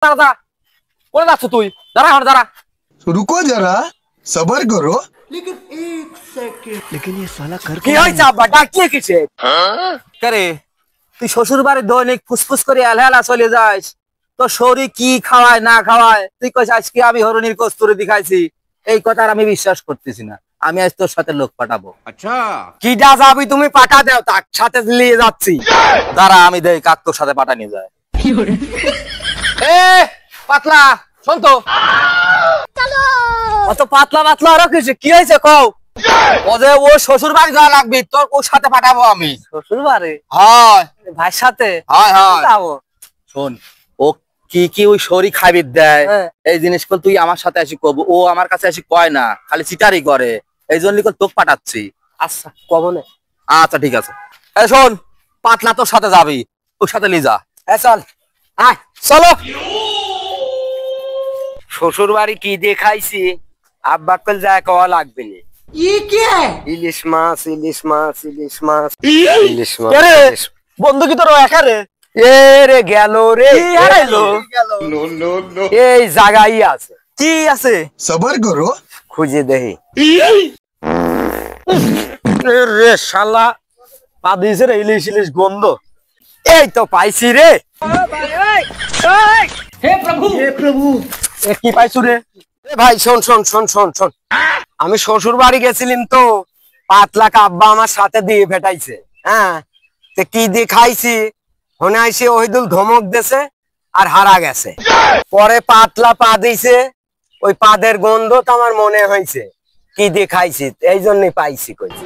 দাঁড়া কোন যাচ্ছ তুই? দাঁড়া এখন দাঁড়া। रुको जरा सबर करो। কি হয়েছে আব্বা ডাকিয়ে কিসে? কে তুই শ্বশুর বাড়ি দৈনিক ফুসফুস করে এলহেলা চলে যাস, তো শরীর কি খাওয়ায় না খাওয়ায় তুই কইস আজকে আমি হরণীর কস্তুরি দেখাইছি। এই কথা আর আমি বিশ্বাস করতেছি না। আমি আজ তোর সাথে লোক পাঠাবো। আচ্ছা কি যা যাবি তুমি পাঠা দাও, তার সাথে নিয়ে যাচ্ছি। দাঁড়া আমি দেই কাক তোর সাথে পাঠা নিয়ে যায়। এ পাতলা শোন তো, অত পাতলা পাতলা আরো কিছু কি হয়েছে কও? ও যে ও শ্বশুর বাড়ি যাওয়া লাগবে, তোর ওর সাথে পাঠাবো আমি। শ্বশুর বাড়ি? হয় ভাইয়ের সাথে। হয় হয় যাবো। শোন ও কি কি ওই শরীর খাবি দেয়, এই জিনিসগুলো তুই আমার সাথে আসি কব। ও আমার কাছে আসি কয় না, খালি চিটারি করে। এই জন্য তোকে পাঠাচ্ছি। আচ্ছা কব না। আচ্ছা ঠিক আছে। এই শোন পাতলা তোর সাথে যাবি, ওর সাথে নিয়ে যা। চল আয় চলো। শ্বশুর বাড়ি কি দেখাইছি আব্বা কল যায় কওয়া লাগবে না। ইলিশ মাছ ইলিশ মাছ ইলিশ মাছ ইলিশ মাছ। বন্ধু কি তোর একা রে? এ রে গেল রে, এই জায়গায় আছে। কি আছে? सबर करो। খুঁজে দেখি। রে শালা পা দিয়েছে রে, ইলিশ ইলিশ গন্ধ। এই তো পাইছি রে। হে প্রভু কি পাইছু রে? ভাই শোন শোন শোন শোন শোন, আমি শ্বশুর বাড়ি গেছিলাম তো, পাতলা আব্বা আমার সাথে দিয়ে ফেটাইছে। হ্যাঁ তো কি দিয়ে খাইছি মনে আইসে ওহিদুল ধমক দেছে আর হারা গেছে। পরে পাতলা পা দিছে, ওই পাদের গন্ধ তো আমার মনে হয়েছে কি দিয়ে খাইছি, এই জন্যই পাইছি কইছি।